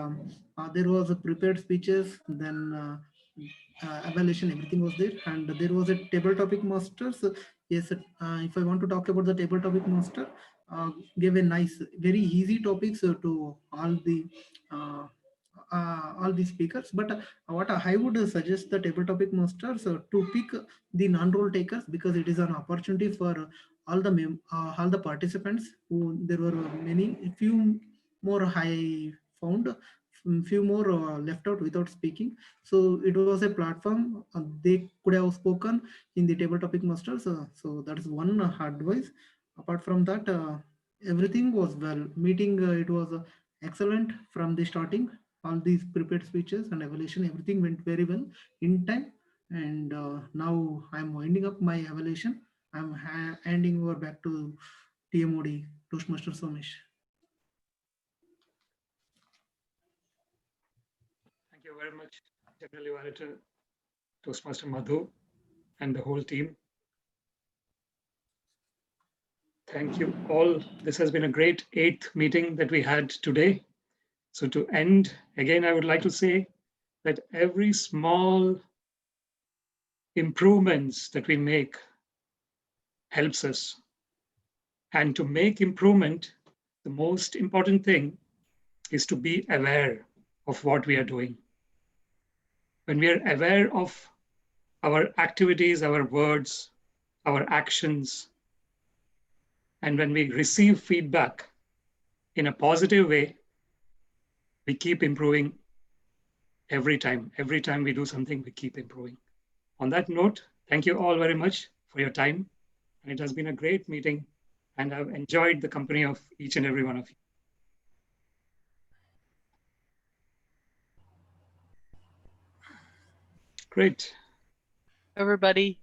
there was a prepared speeches, then evaluation, everything was there, and there was a table topic master. So yes, if I want to talk about the table topic master, gave a nice, very easy topics to all the speakers. But what I would suggest the table topic masters to pick the non-role takers, because it is an opportunity for all the participants. Who there were few more I found, few more left out without speaking. So it was a platform they could have spoken in the table topic masters. So that is one advice. Apart from that, everything was well. Meeting, it was excellent from the starting. All these prepared speeches and evaluation, everything went very well in time. And now I'm winding up my evaluation. I'm handing over back to TMOD, Toastmaster Somesh. Thank you very much, General Evaluator Toastmaster Madhu, and the whole team. Thank you all. This has been a great 8th meeting that we had today. So to end, again, I would like to say that every small improvements that we make helps us. And to make improvement, the most important thing is to be aware of what we are doing. When we are aware of our activities, our words, our actions, and when we receive feedback in a positive way, we keep improving every time. Every time we do something, we keep improving. On that note, thank you all very much for your time. And it has been a great meeting, and I've enjoyed the company of each and every one of you. Great. Everybody.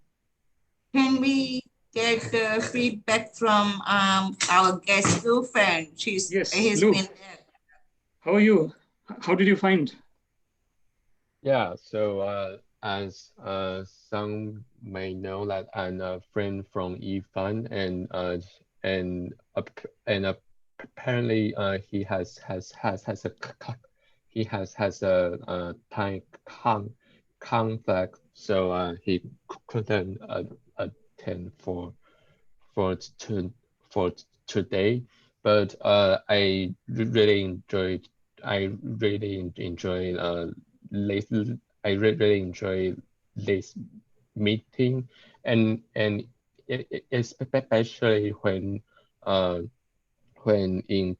Can we get the feedback from our guest Lou friend? Yes, He's Lou. been there. How are you? How did you find? Yeah, so as some may know that I'm a friend from Ifan, and apparently he has a time conflict, so he couldn't attend for today. But I really enjoy this really enjoy this meeting, and especially when in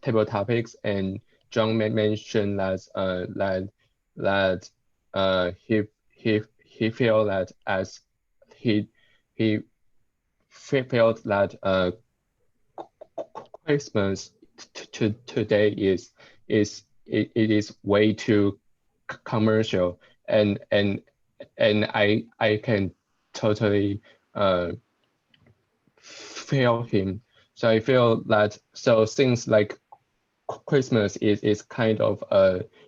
table topics, and John mentioned that he felt that as he felt that Christmas today it is way too commercial, and I can totally feel him. So I feel that things like Christmas is kind of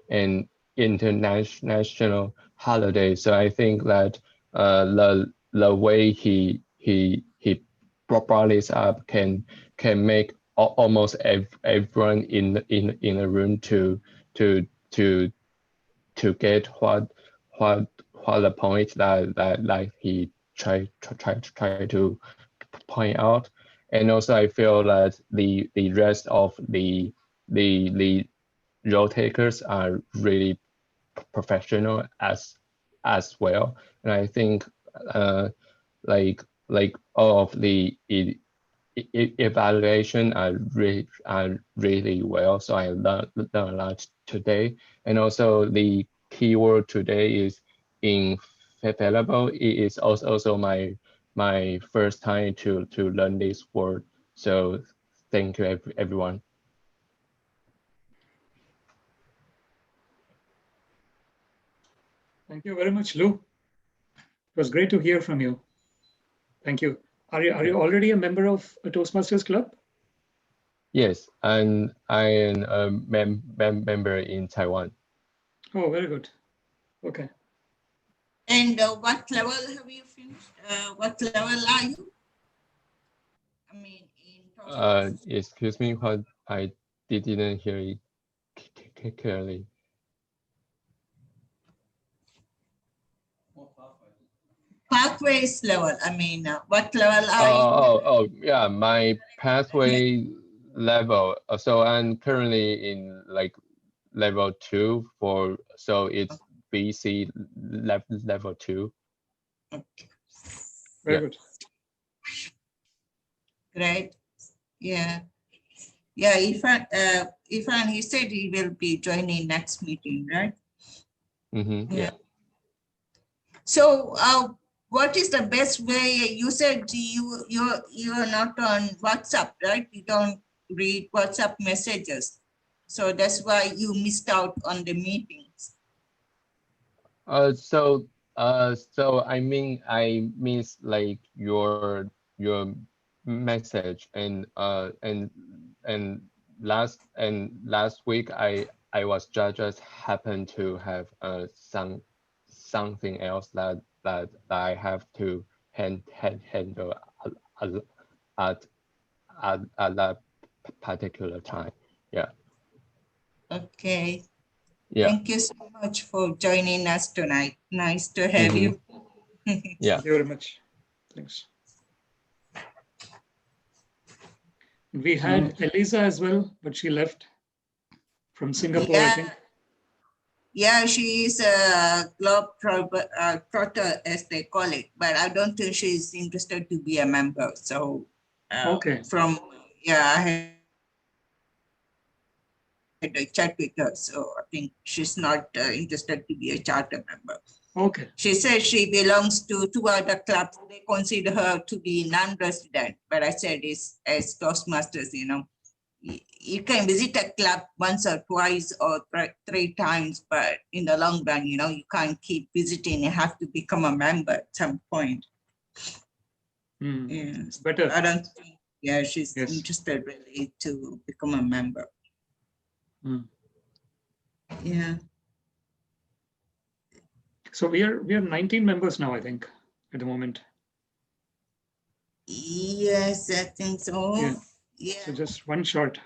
an international holiday. So I think that the way he brought this up can make almost everyone in the room to get what the point that he try to point out. And also I feel that the rest of the role takers are really professional as well. And I think like all of the evaluation are really well. So I learned a lot today. And also the keyword today is infallible. It is also my first time to learn this word. So thank you everyone. Thank you very much, Lou. It was great to hear from you. Thank you. Are you already a member of a Toastmasters Club? Yes, and I am a member in Taiwan. Oh, very good. Okay. And what level have you finished? What level are you? I mean, in Excuse me, what I didn't hear it clearly. Pathways level. I mean, what level are you? Oh, yeah, my pathway level. So I'm currently in like level 2 so it's BC level 2. Okay. Very good. Great. Yeah. Yeah, Ifan, he said he will be joining next meeting, right? Mm-hmm. Yeah. So what is the best way? You said you're not on WhatsApp, right? You don't read WhatsApp messages. So that's why you missed out on the meetings. So I means like your message, and last week I was just happened to have something else that I have to handle at that particular time. Yeah. Okay. Yeah. Thank you so much for joining us tonight. Nice to have you. Yeah. Thank you very much. Thanks. We had Elisa as well, but she left from Singapore, I think. Yeah, she is a trotter, as they call it, but I don't think she's interested to be a member. So, Okay. I had a chat with her, so I think she's not interested to be a charter member. Okay. She says she belongs to 2 other clubs. They consider her to be non-resident, but I said it's as Toastmasters, you can visit a club once or twice or 3 times, but in the long run, you can't keep visiting. You have to become a member at some point. Yeah, it's better. I don't think, she's interested really to become a member. Yeah. So we are 19 members now, I think, at the moment. Yes, I think so. Yeah. So just one short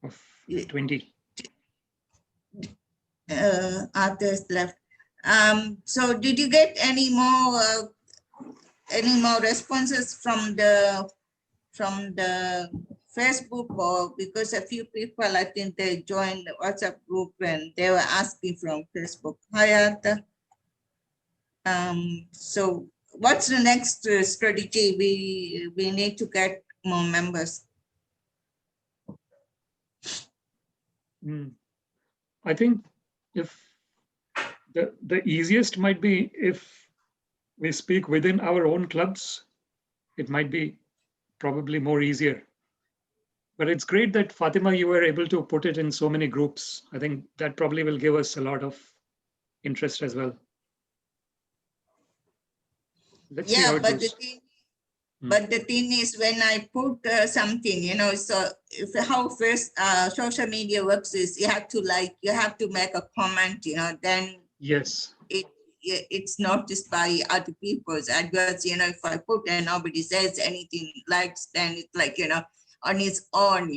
of 20. Others left. So did you get any more responses from the Facebook, or because a few people, I think they joined the WhatsApp group and they were asking from Facebook? Hi, Arthur. So what's the next strategy? We need to get more members. I think if the easiest might be if we speak within our own clubs, it might be probably more easier. But it's great that Fatima, you were able to put it in so many groups. I think that probably will give us a lot of interest as well. Let's see how it goes. But the thing is, when I put something, so how first social media works is you have to make a comment, then yes, it's noticed by other people. Adverts, if I put and nobody says anything, likes, then it's like, on its own,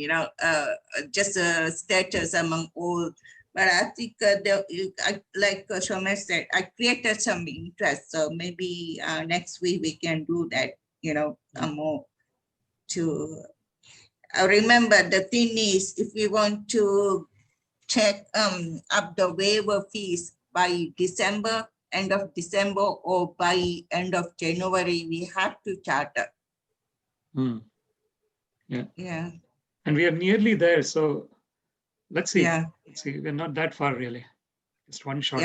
just a status among all. But I think like Shomesh said, I created some interest. So maybe next week we can do that, more to remember. The thing is, if we want to check up the waiver fees by December, end of December, or by end of January, we have to charter. Yeah. And we are nearly there. So let's see. Yeah. Let's see. We're not that far really. Just one shot.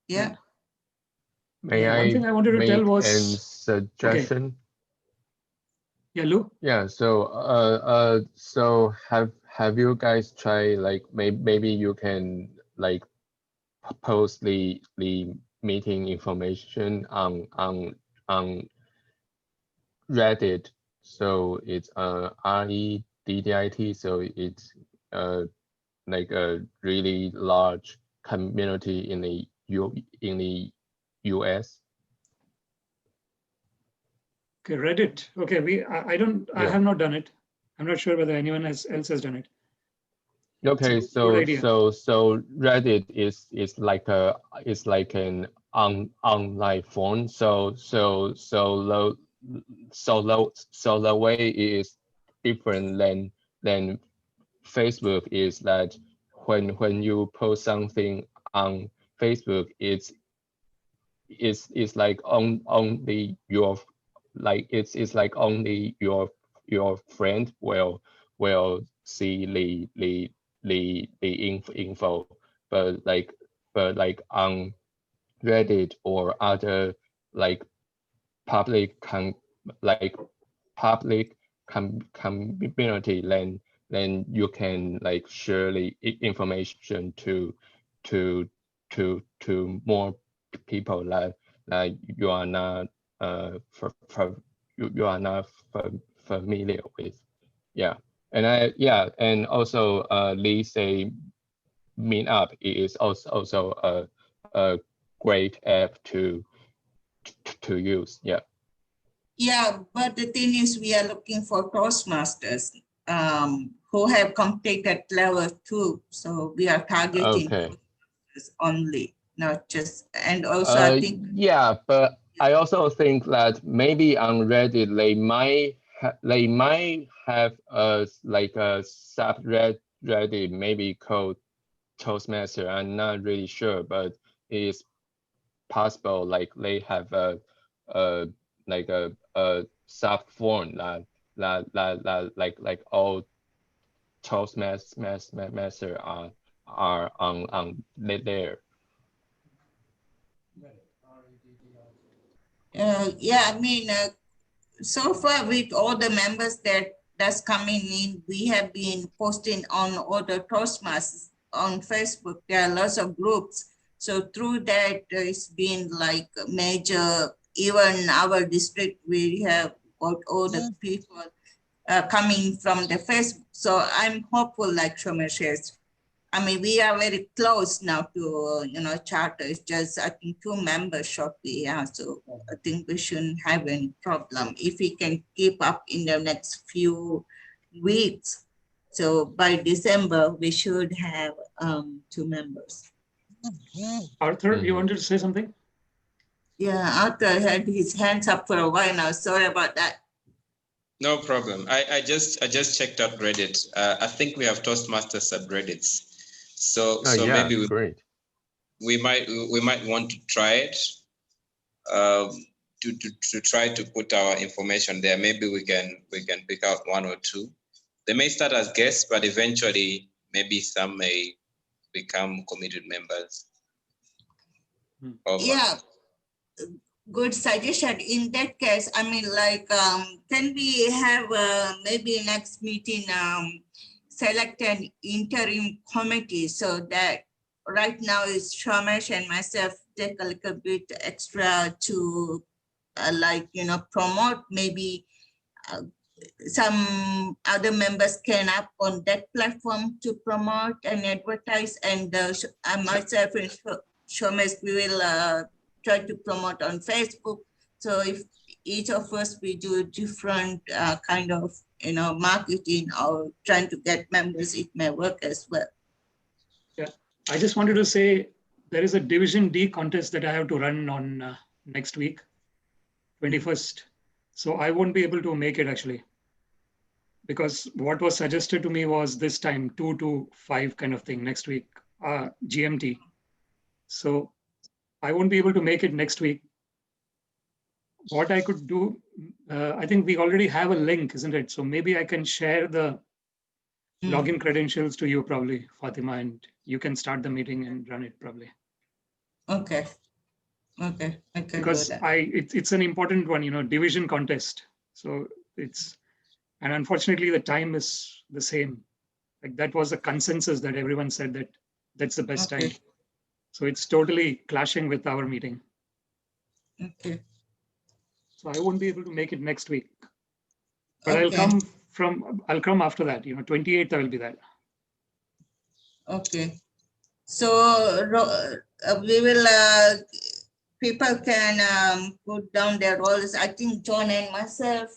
Yeah. May One thing I wanted to tell was a suggestion. Okay. Yeah, Lou. Yeah. So so have you guys tried, like, maybe you can like post the meeting information on Reddit. So it's REDDIT. So it's like a really large community in the US. Okay, Reddit. Okay, I have not done it. I'm not sure whether anyone else has done it. Okay, so Reddit is like an online forum. So the way is different than Facebook, is that when you post something on Facebook, it's like only your, like it's like only your friend will see the info, but like on Reddit or other like public community, then you can like share the information to more people that you are not you are not familiar with. Yeah. And and also Lee say meetup is also a great app to use. Yeah. Yeah, but the thing is, we are looking for Toastmasters who have completed level 2. So we are targeting Okay. Toastmasters only, not just, and also I think. Yeah, but I also think that maybe on Reddit they might have like a subreddit maybe called Toastmaster. I'm not really sure, but it's possible like they have like a sub form that like all Toastmaster are on there. Yeah, I mean, so far with all the members that's coming in, we have been posting on all the Toastmasters on Facebook. There are lots of groups. So through that, it's been like major, even our district, we have got all the people coming from the Facebook. So I'm hopeful, like Shomer shares. I mean, we are very close now to, charter. It's just, I think, 2 members shortly. Yeah. So I think we shouldn't have any problem if we can keep up in the next few weeks. So by December, we should have 2 members. Arthur, you wanted to say something? Yeah, Arthur had his hands up for a while now. Sorry about that. No problem. I just checked out Reddit. I think we have Toastmaster subreddits. So Yeah, maybe great. we might want to try it. To try to put our information there. Maybe we can pick out 1 or 2. They may start as guests, but eventually maybe some may become committed members. Yeah, good suggestion. In that case, I mean, like, can we have maybe next meeting select an interim committee so that right now is Shomesh and myself take a little bit extra to promote, maybe some other members can up on that platform to promote and advertise, and myself and Shomesh, we will try to promote on Facebook. So if each of us, we do different kind of, marketing or trying to get members, it may work as well. Yeah, I just wanted to say there is a Division D contest that I have to run on next week, 21st. So I won't be able to make it actually, because what was suggested to me was this time 2 to 5 kind of thing next week, GMT. So I won't be able to make it next week. What I could do, I think we already have a link, isn't it? So maybe I can share the login credentials to you probably, Fatima, and you can start the meeting and run it probably. Okay. Okay. I can because do that. it's an important one, division contest. So and unfortunately the time is the same. Like that was the consensus that everyone said that that's the best time. So it's totally clashing with our meeting. Okay. So I won't be able to make it next week, but I'll come after that. 28th I will be there. Okay. So we will, people can put down their roles. I think John and myself,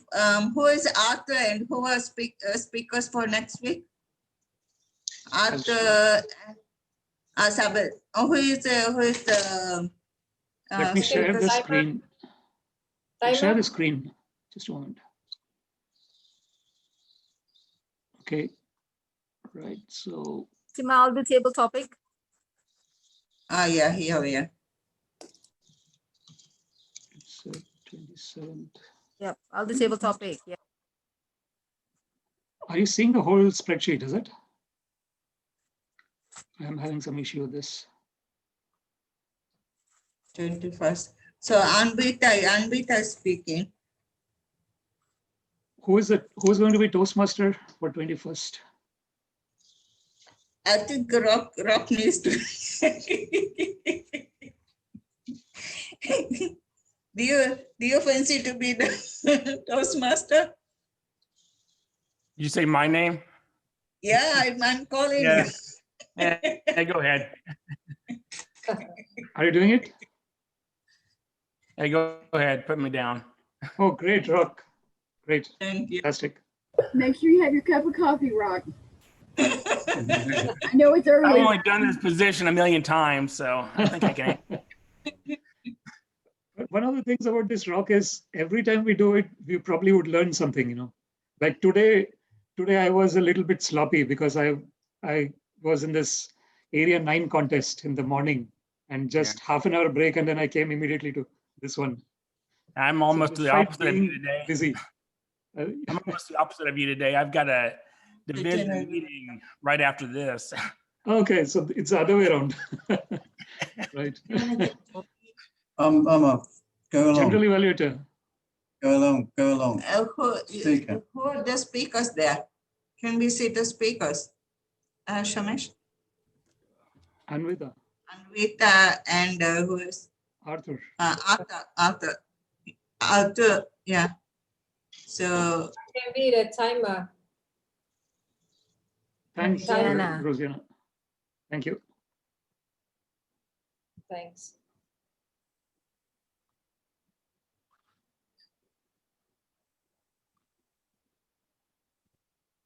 who is Arthur and who are speakers for next week? Arthur, Sabit. Who is the Let me share the screen. I'll share the screen. Just a moment. Okay. Right. So. I'll do table topic. Yeah, here we are. It's 27th. Yep, I'll do table topic. Yeah. Are you seeing the whole spreadsheet? Is it? I'm having some issue with this. 21st. So Anvita is speaking. Who's going to be Toastmaster for 21st? I think Rock needs to. Do you fancy to be the Toastmaster? You say my name? Yeah, I'm calling Yeah. you. Yeah, go ahead. Are you doing it? Hey, go ahead, put me down. Oh, great, Rock. Great. Thank you. Fantastic. Make sure you have your cup of coffee, Rock. I know it's I've early. only done this position a million times, so I think I can. But one of the things about this Rock is every time we do it, we probably would learn something, you know. Like today I was a little bit sloppy because I was in this area 9 contest in the morning and just half an hour break, and then I came immediately to this one. I'm almost the despite opposite of you being today. busy. I'm almost the opposite of you today. I've got a division meeting right after this. Okay, so it's the other way around. Right. I'm a go along. General evaluator. Go along. Who are the speakers there? Can we see the speakers? Shamesh, Anvita. Anvita, and who is? Arthur. Arthur, yeah. So Can be the timer. Thanks, Diana. Rosiana. Thank you. Thanks.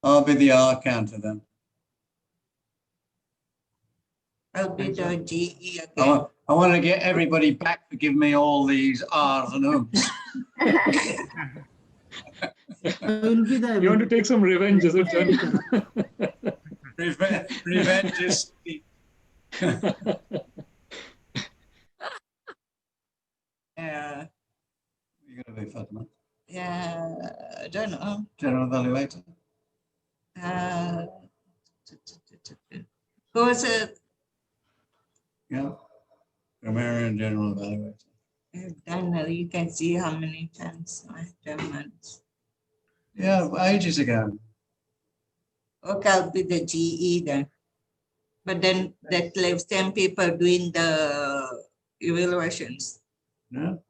I'll be the R counter then. I'll be the GE again. I want to get everybody back to give me all these R's and O's. You want to take some revenge, is it, John? Revenge is. Yeah. You're going to be Fatima. Yeah, I don't know. General evaluator. Who's it? Yeah. Grammarian general evaluator. Daniel, you can see how many times I've done it. Yeah, ages ago. Okay, I'll be the GE then. But then that leaves 10 people doing the evaluations. No.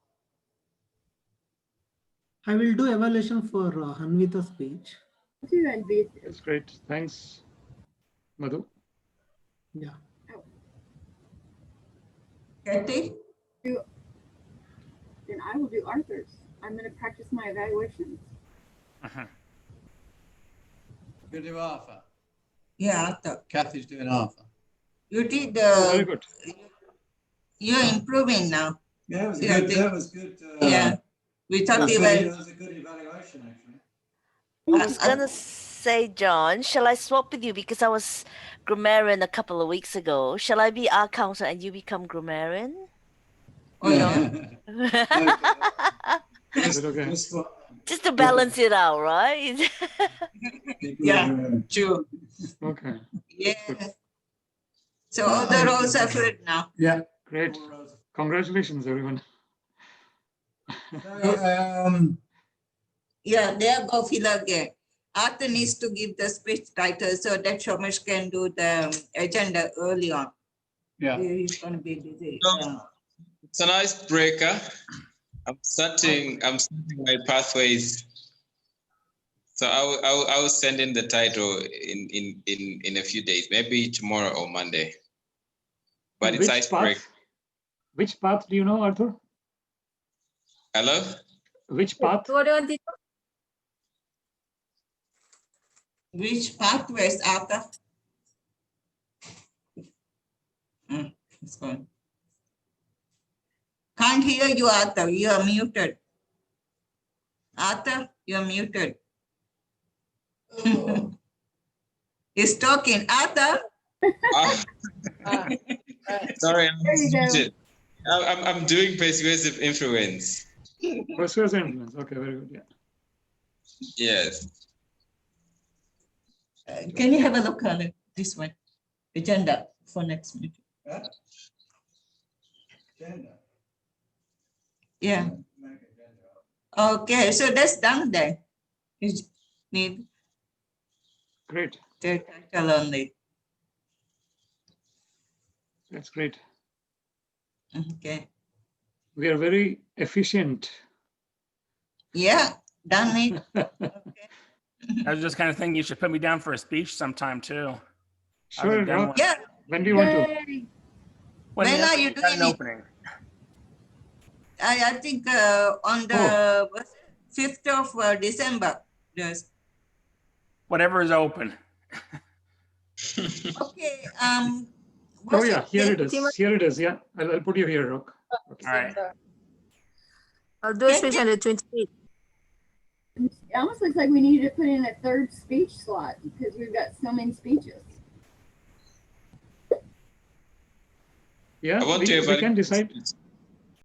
I will do evaluation for Hanvita's speech. That's great. Thanks, Madhu. Yeah. Kathy? Then I will do Arthur's. I'm going to practice my evaluations. You do Arthur. Yeah, Arthur. Kathy's doing Arthur. You did very good. You're improving now. Yeah, it was Yeah, good. That was good. Yeah. We thought it about was a good evaluation, actually. I was gonna say, John, shall I swap with you because I was grammarian a couple of weeks ago? Shall I be our counter and you become grammarian? John? Just to balance it out, right? Yeah, true. Okay. Yeah. So all the roles are filled now. Yeah. Great. Congratulations, everyone. Yeah, they are both filled again. Arthur needs to give the speech title so that Shomesh can do the agenda early on. Yeah. He's going to be busy. It's an icebreaker. I'm starting my pathways. So I will send in the title in a few days, maybe tomorrow or Monday. But it's icebreaker. Which path do you know, Arthur? Hello? Which path? Which pathways, Arthur? It's gone. Can't hear you, Arthur. You are muted. Arthur, you are muted. He's talking. Arthur? Sorry, I'm doing persuasive influence. Persuasive influence. Okay, very good. Yeah. Yes. Can you have a look on it, this one? Agenda for next meeting. Agenda. Yeah. Okay, so that's done then. You need Great. the title only. That's great. Okay. We are very efficient. Yeah, done it. I was just kind of thinking you should put me down for a speech sometime too. Sure, Rob. Yeah. When do you want to? When are you Got an doing it? opening? I think on the 5th of December. Yes. Whatever is open. Okay. Oh yeah, here it is. Here it is. Yeah, I'll put you here, Rock. Okay. All right. I'll do a speech on the 28th. It almost looks like we need to put in a third speech slot because we've got so many speeches. Yeah, I want we to can decide.